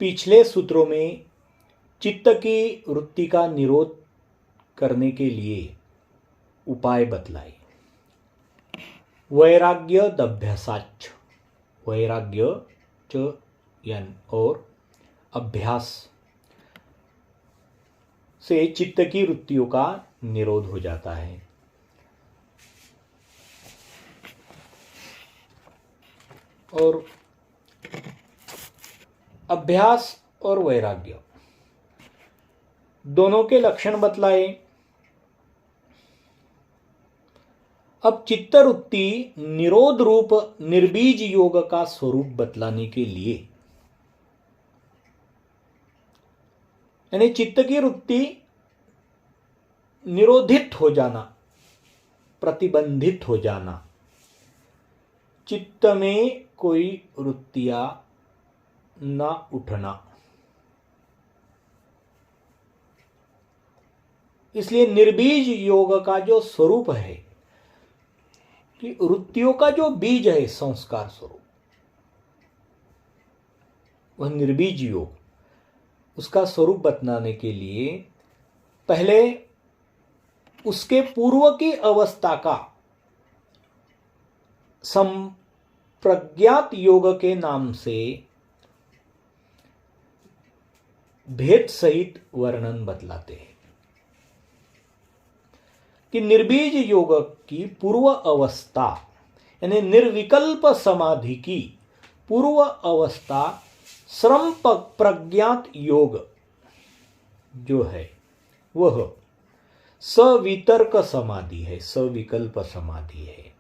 पिछले सूत्रों में चित्त की वृत्ति का निरोध करने के लिए उपाय बतलाए। वैराग्य दभ्यासाच, वैराग्य च यानी और अभ्यास से चित्त की वृत्तियों का निरोध हो जाता है। और अभ्यास और वैराग्य दोनों के लक्षण बतलाए। अब चित्तवृत्ति निरोध रूप निर्बीज योग का स्वरूप बतलाने के लिए, यानी चित्त की वृत्ति निरोधित हो जाना, प्रतिबंधित हो जाना, चित्त में कोई वृत्तियां न उठना, इसलिए निर्बीज योग का जो स्वरूप है कि वृत्तियों का जो बीज है संस्कार स्वरूप, वह निर्बीज योग, उसका स्वरूप बतलाने के लिए पहले उसके पूर्व की अवस्था का संप्रज्ञात योग के नाम से भेद सहित वर्णन बतलाते हैं कि निर्बीज योग की पूर्व अवस्था यानी निर्विकल्प समाधि की पूर्व अवस्था श्रम प्रज्ञात योग जो है वह सवितर्क समाधि है, सविकल्प समाधि है।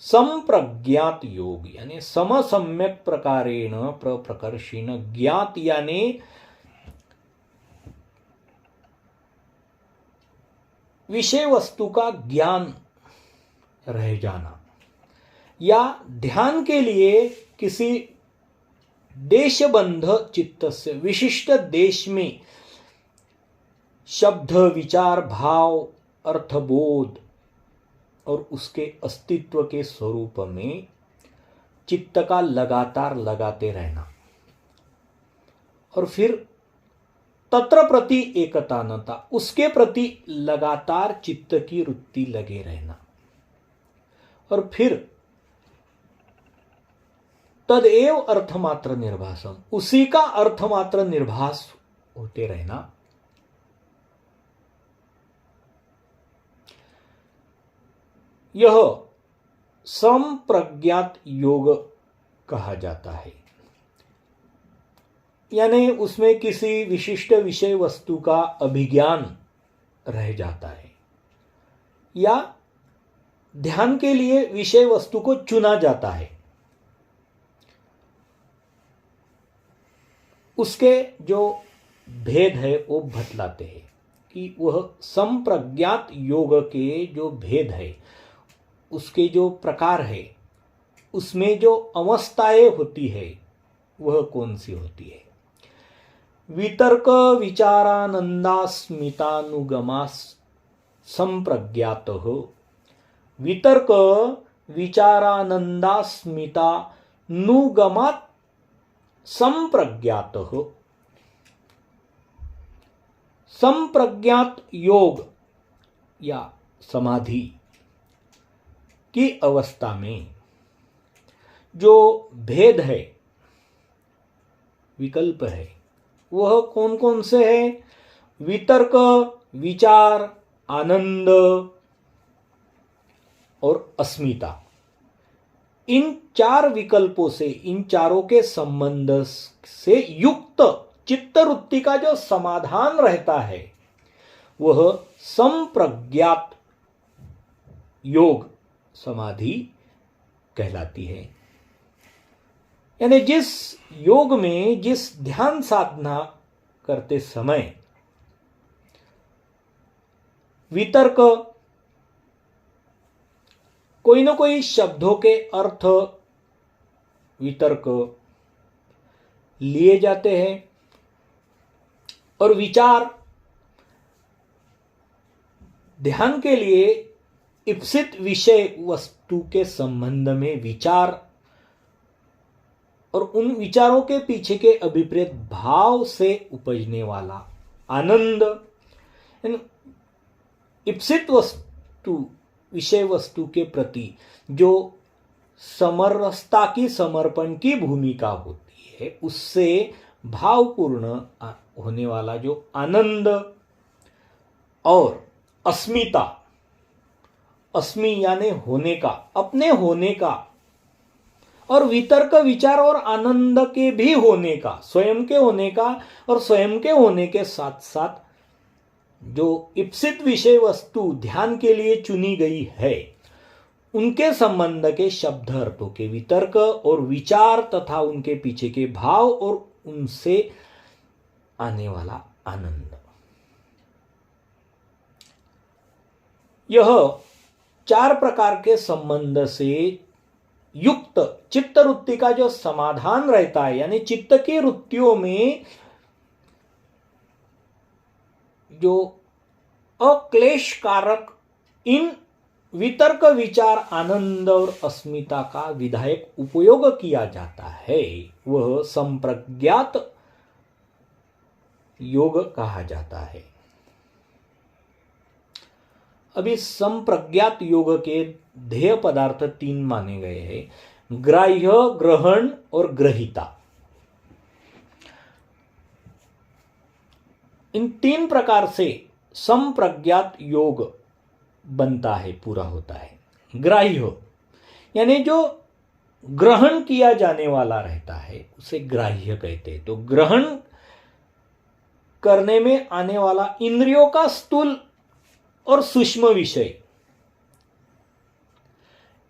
संप्रज्ञात योग यानी समसम्यक प्रकारेण प्रकर्षेण ज्ञात यानी विषय वस्तु का ज्ञान रह जाना, या ध्यान के लिए किसी देशबंध चित्त से विशिष्ट देश में शब्द विचार भाव अर्थबोध और उसके अस्तित्व के स्वरूप में चित्त का लगातार लगाते रहना, और फिर तत्र प्रति एकतानता, उसके प्रति लगातार चित्त की वृत्ति लगे रहना, और फिर तदेव अर्थमात्र निर्भासम, उसी का अर्थमात्र निर्भास होते रहना। यह संप्रज्ञात योग कहा जाता है, यानी उसमें किसी विशिष्ट विषय वस्तु का अभिज्ञान रह जाता है, या ध्यान के लिए विषय वस्तु को चुना जाता है, उसके जो भेद है वो बतलाते हैं कि वह संप्रज्ञात योग के जो भेद है, उसके जो प्रकार है, उसमें जो अवस्थाएं होती है वह कौन सी होती है। वितर्क विचारानंदास्मितानुगमा संप्रज्ञात हो, वितर्क विचारानंदास्मितानुगमात् संप्रज्ञात हो। संप्रज्ञात योग या समाधि की अवस्था में जो भेद है, विकल्प है, वह कौन कौन से हैं? वितर्क, विचार, आनंद और अस्मिता। इन चार विकल्पों से, इन चारों के संबंध से युक्त चित्तवृत्ति का जो समाधान रहता है वह संप्रज्ञात योग समाधि कहलाती है। यानी जिस योग में, जिस ध्यान साधना करते समय वितर्क, कोई ना कोई शब्दों के अर्थ वितर्क लिए जाते हैं, और विचार, ध्यान के लिए इप्सित विषय वस्तु के संबंध में विचार और उन विचारों के पीछे के अभिप्रेत भाव से उपजने वाला आनंद, इप्सित वस्तु विषय वस्तु के प्रति जो समरसता की समर्पण की भूमिका होती है, उससे भावपूर्ण होने वाला जो आनंद और अस्मिता, अस्मि यानी होने का, अपने होने का, और वितर्क विचार और आनंद के भी होने का, स्वयं के होने का, और स्वयं के होने के साथ साथ जो इप्सित विषय वस्तु ध्यान के लिए चुनी गई है, उनके संबंध के शब्द अर्थों के वितर्क और विचार तथा उनके पीछे के भाव और उनसे आने वाला आनंद। यह 4 प्रकार के संबंध से युक्त चित्तवृत्ति का जो समाधान रहता है, यानी चित्त की वृत्तियों में जो अक्लेश कारक इन वितर्क विचार आनंद और अस्मिता का विधायक उपयोग किया जाता है, वह संप्रज्ञात योग कहा जाता है। अभी संप्रज्ञात योग के ध्येय पदार्थ 3 माने गए हैं, ग्राह्य, ग्रहण और ग्रहिता। इन 3 प्रकार से संप्रज्ञात योग बनता है, पूरा होता है। ग्राह्य यानी जो ग्रहण किया जाने वाला रहता है उसे ग्राह्य कहते हैं। तो ग्रहण करने में आने वाला इंद्रियों का स्थूल और सूक्ष्म विषय,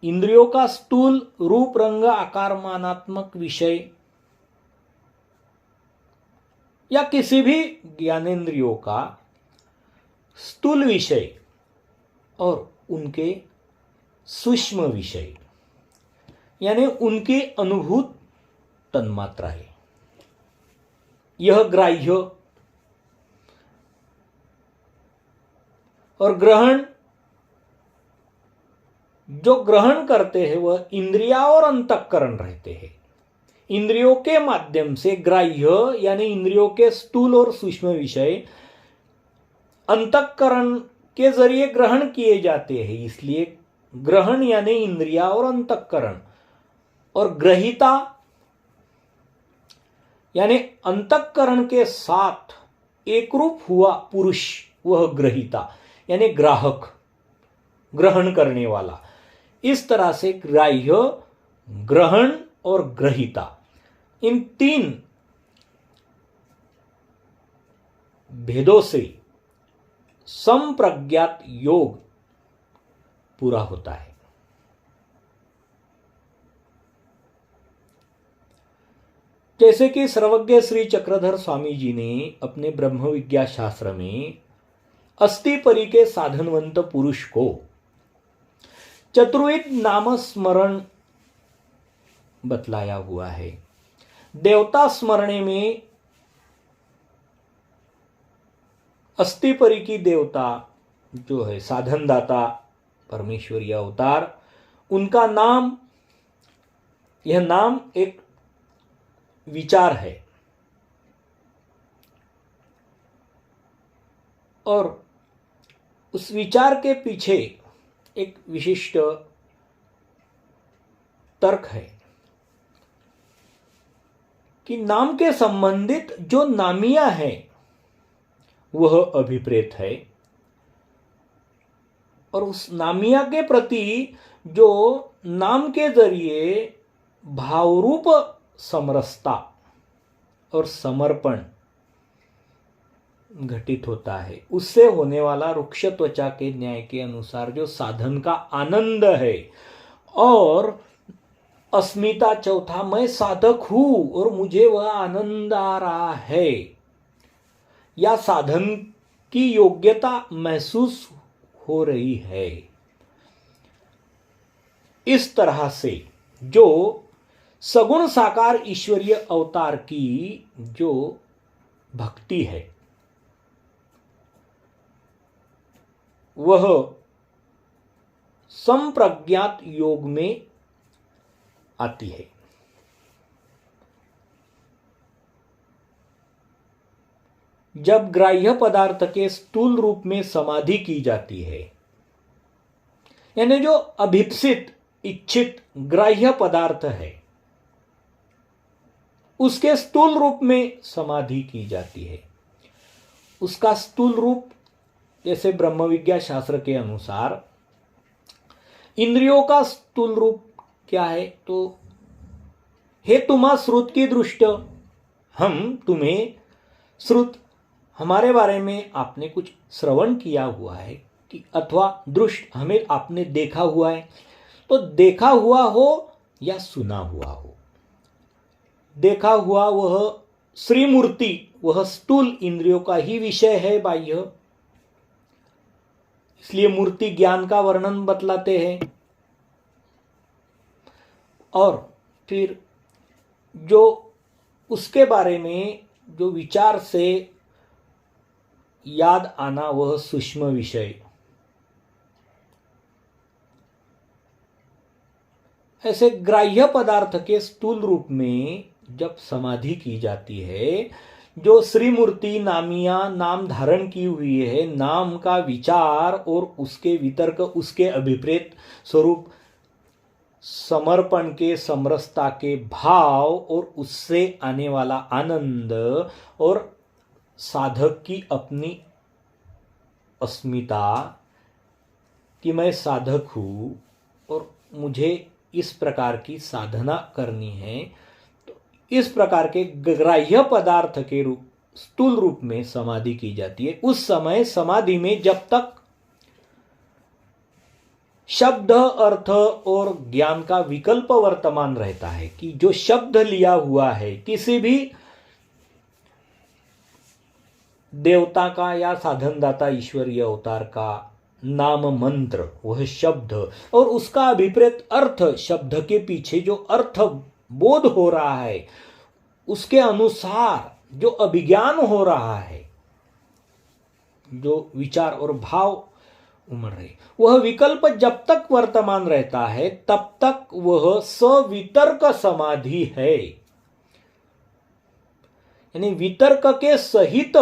इंद्रियों का स्थूल रूप रंग आकार मानात्मक विषय या किसी भी ज्ञानेंद्रियों का स्थूल विषय और उनके सूक्ष्म विषय, यानी उनकी अनुभूत तन्मात्राएं, यह ग्राह्य। और ग्रहण, जो ग्रहण करते हैं वह इंद्रिया और अंतःकरण रहते हैं। इंद्रियों के माध्यम से ग्राह्य यानी इंद्रियों के स्थूल और सूक्ष्म विषय अंतःकरण के जरिए ग्रहण किए जाते हैं, इसलिए ग्रहण यानी इंद्रिया और अंतःकरण। और ग्रहिता यानी अंतःकरण के साथ एकरूप हुआ पुरुष, वह ग्रहिता यानी ग्राहक, ग्रहण करने वाला। इस तरह से ग्राह्य, ग्रहण और ग्रहिता, इन 3 भेदों से संप्रज्ञात योग पूरा होता है। जैसे कि सर्वज्ञ श्री चक्रधर स्वामी जी ने अपने ब्रह्म विज्ञा शास्त्र में अस्थि परी के साधनवंत पुरुष को चतुर्विध नाम स्मरण बतलाया हुआ है। देवता स्मरणे में अस्थि परी की देवता जो है साधन दाता परमेश्वरीय अवतार, उनका नाम, यह नाम एक विचार है और उस विचार के पीछे एक विशिष्ट तर्क है कि नाम के संबंधित जो नामिया है वह अभिप्रेत है, और उस नामिया के प्रति जो नाम के जरिए भावरूप समरसता और समर्पण घटित होता है, उससे होने वाला रुक्ष त्वचा के न्याय के अनुसार जो साधन का आनंद है। और अस्मिता चौथा, मैं साधक हूं और मुझे वह आनंद आ रहा है, या साधन की योग्यता महसूस हो रही है। इस तरह से जो सगुण साकार ईश्वरीय अवतार की जो भक्ति है वह संप्रज्ञात योग में आती है। जब ग्राह्य पदार्थ के स्थूल रूप में समाधि की जाती है, यानी जो अभीप्सित इच्छित ग्राह्य पदार्थ है उसके स्थूल रूप में समाधि की जाती है। उसका स्थूल रूप जैसे ब्रह्म विज्ञान शास्त्र के अनुसार इंद्रियों का स्थूल रूप क्या है, तो हे तुम्हा श्रुत की दृष्ट, हम तुम्हें श्रुत हमारे बारे में आपने कुछ श्रवण किया हुआ है कि अथवा दृष्ट हमें आपने देखा हुआ है, तो देखा हुआ हो या सुना हुआ हो, देखा हुआ वह श्रीमूर्ति वह स्थूल इंद्रियों का ही विषय है बाह्य, इसलिए मूर्ति ज्ञान का वर्णन बतलाते हैं। और फिर जो उसके बारे में जो विचार से याद आना वह सूक्ष्म विषय, ऐसे ग्राह्य पदार्थ के स्थूल रूप में जब समाधि की जाती है, जो श्रीमूर्ति नामिया नाम धारण की हुई है, नाम का विचार और उसके वितर्क उसके अभिप्रेत स्वरूप समर्पण के समरसता के भाव और उससे आने वाला आनंद और साधक की अपनी अस्मिता कि मैं साधक हूँ और मुझे इस प्रकार की साधना करनी है, तो इस प्रकार के ग्राह्य पदार्थ के रूप स्थूल रूप में समाधि की जाती है। उस समय समाधि में जब तक शब्द अर्थ और ज्ञान का विकल्प वर्तमान रहता है कि जो शब्द लिया हुआ है किसी भी देवता का या साधनदाता ईश्वरीय अवतार का नाम मंत्र वह शब्द और उसका अभिप्रेत अर्थ, शब्द के पीछे जो अर्थ बोध हो रहा है उसके अनुसार जो अभिज्ञान हो रहा है, जो विचार और भाव उमड़ रहे, वह विकल्प जब तक वर्तमान रहता है तब तक वह सवितर्क समाधि है। यानी वितर्क के सहित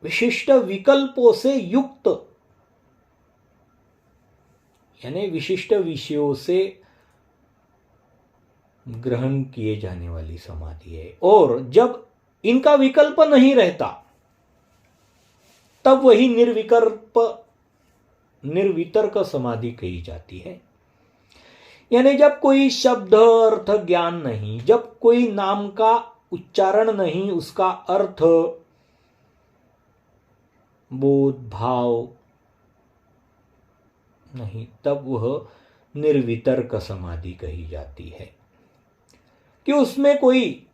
विशिष्ट विकल्पों से युक्त, यानी विशिष्ट विषयों से ग्रहण किए जाने वाली समाधि है। और जब इनका विकल्प नहीं रहता तब वही निर्वितर्क समाधि कही जाती है। यानी जब कोई शब्द अर्थ ज्ञान नहीं, जब कोई नाम का उच्चारण नहीं, उसका अर्थ बोध भाव नहीं, तब वह निर्वितर्क समाधि कही जाती है कि उसमें कोई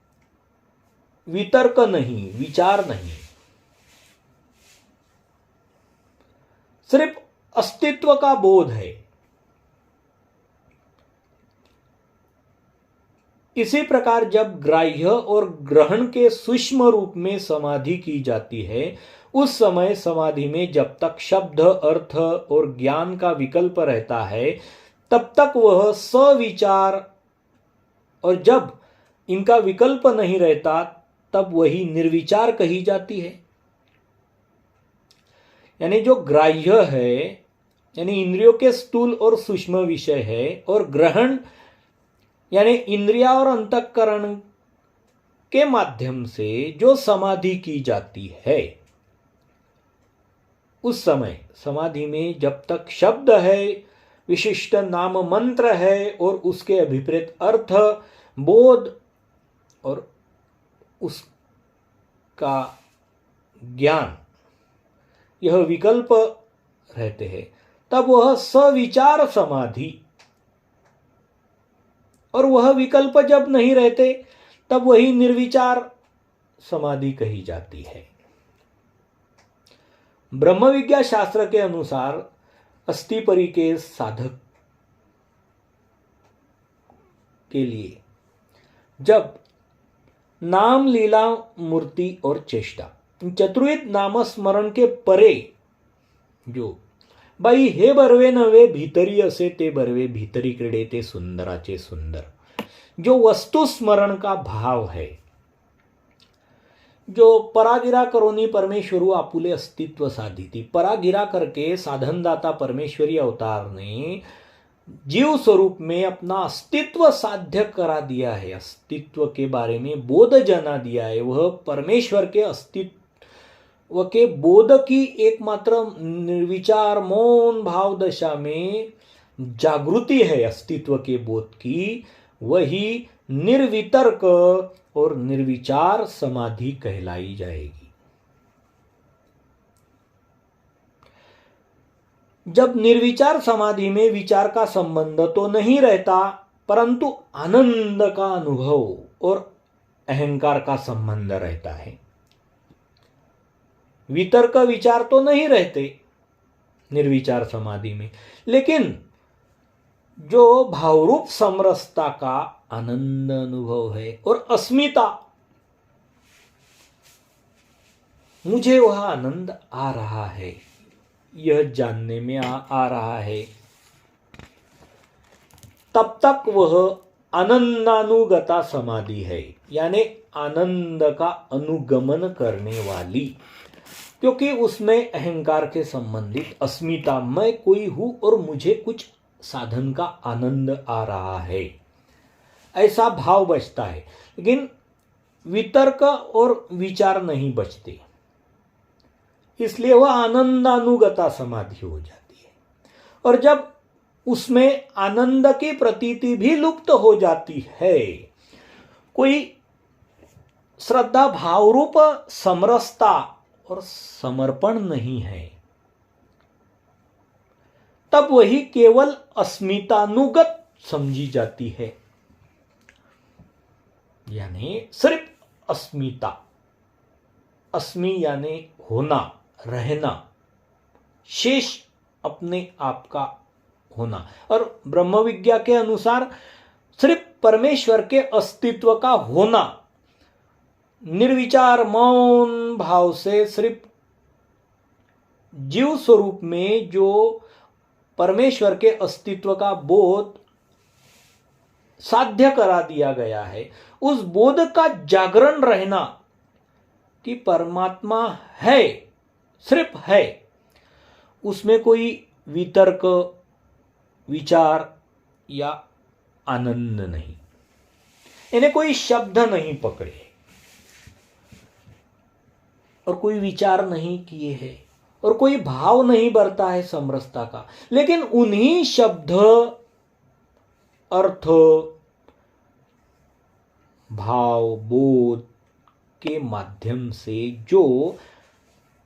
वितर्क नहीं, विचार नहीं, सिर्फ अस्तित्व का बोध है। इसी प्रकार जब ग्राह्य और ग्रहण के सूक्ष्म रूप में समाधि की जाती है, उस समय समाधि में जब तक शब्द अर्थ और ज्ञान का विकल्प रहता है तब तक वह सविचार, और जब इनका विकल्प नहीं रहता तब वही निर्विचार कही जाती है। यानी जो ग्राह्य है यानी इंद्रियों के स्थूल और सूक्ष्म विषय है, और ग्रहण यानी इंद्रिया और अंतःकरण के माध्यम से जो समाधि की जाती है, उस समय समाधि में जब तक शब्द है, विशिष्ट नाम मंत्र है और उसके अभिप्रेत अर्थ बोध और उसका ज्ञान यह विकल्प रहते हैं, तब वह सविचार समाधि, और वह विकल्प जब नहीं रहते तब वही निर्विचार समाधि कही जाती है। ब्रह्म विज्ञान शास्त्र के अनुसार अस्थिपरि के साधक के लिए जब नाम लीला मूर्ति और चेष्टा चतुर्विध नाम स्मरण के परे जो बाई हे बर्वे नव्हे भीतरी असे ते बर्वे भीतरी क्रीडे ते सुंदराचे सुंदर, जो वस्तु स्मरण का भाव है, जो परागिरा करोनी परमेश्वरू आपुले अस्तित्व साधी थी, परागिरा करके साधनदाता परमेश्वरी अवतार ने जीव स्वरूप में अपना अस्तित्व साध्य करा दिया है, अस्तित्व के बारे में बोध जना दिया है। वह परमेश्वर के अस्तित्व के बोध की एकमात्र निर्विचार मौन भाव दशा में जागृति है अस्तित्व के बोध की, वही निर्वितर्क और निर्विचार समाधि कहलाई जाएगी। जब निर्विचार समाधि में विचार का संबंध तो नहीं रहता, परंतु आनंद का अनुभव और अहंकार का संबंध रहता है। वितर्क विचार तो नहीं रहते निर्विचार समाधि में, लेकिन जो भावरूप समरसता का आनंद अनुभव है और अस्मिता, मुझे वह आनंद आ रहा है, यह जानने में आ रहा है, तब तक वह आनंदानुगता समाधि है, यानी आनंद का अनुगमन करने वाली, क्योंकि उसमें अहंकार के संबंधित अस्मिता, मैं कोई हूं और मुझे कुछ साधन का आनंद आ रहा है, ऐसा भाव बचता है। लेकिन वितर्क और विचार नहीं बचते, इसलिए वह आनंदानुगता समाधि हो जाती है। और जब उसमें आनंद की प्रतीति भी लुप्त हो जाती है, कोई श्रद्धा भावरूप समरसता और समर्पण नहीं है, तब वही केवल अस्मितानुगत समझी जाती है, यानी सिर्फ अस्मिता, अस्मि यानी होना, रहना, शेष अपने आप का होना। और ब्रह्म विज्ञा के अनुसार सिर्फ परमेश्वर के अस्तित्व का होना, निर्विचार मौन भाव से सिर्फ जीव स्वरूप में जो परमेश्वर के अस्तित्व का बोध साध्य करा दिया गया है, उस बोध का जागरण रहना कि परमात्मा है, सिर्फ है, उसमें कोई वितर्क, विचार या आनंद नहीं, इन्हें कोई शब्द नहीं पकड़े और कोई विचार नहीं किए हैं और कोई भाव नहीं बरता है समरसता का, लेकिन उन्हीं शब्द, अर्थ, भाव, बोध के माध्यम से जो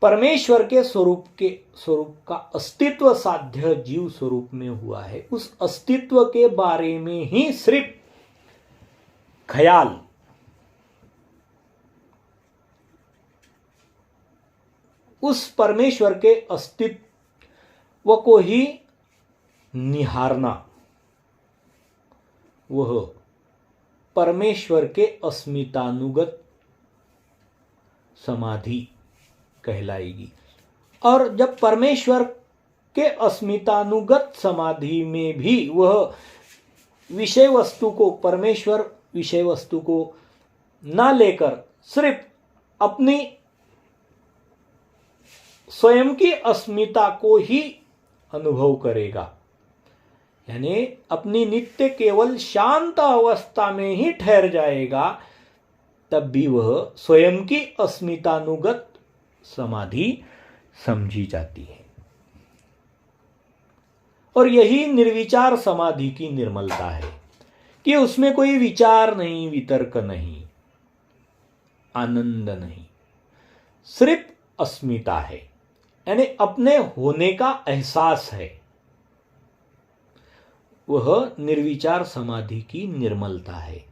परमेश्वर के स्वरूप का अस्तित्व साध्य जीव स्वरूप में हुआ है, उस अस्तित्व के बारे में ही सिर्फ ख्याल, उस परमेश्वर के अस्तित्व को ही निहारना, वह परमेश्वर के अस्मितानुगत समाधि कहलाएगी। और जब परमेश्वर के अस्मितानुगत समाधि में भी वह विषय वस्तु को, परमेश्वर विषय वस्तु को ना लेकर सिर्फ अपनी स्वयं की अस्मिता को ही अनुभव करेगा, यानी अपनी नित्य केवल शांत अवस्था में ही ठहर जाएगा, तब भी वह स्वयं की अस्मितानुगत समाधि समझी जाती है। और यही निर्विचार समाधि की निर्मलता है कि उसमें कोई विचार नहीं, वितर्क नहीं, आनंद नहीं, सिर्फ अस्मिता है, यानी अपने होने का एहसास है। वह निर्विचार समाधि की निर्मलता है।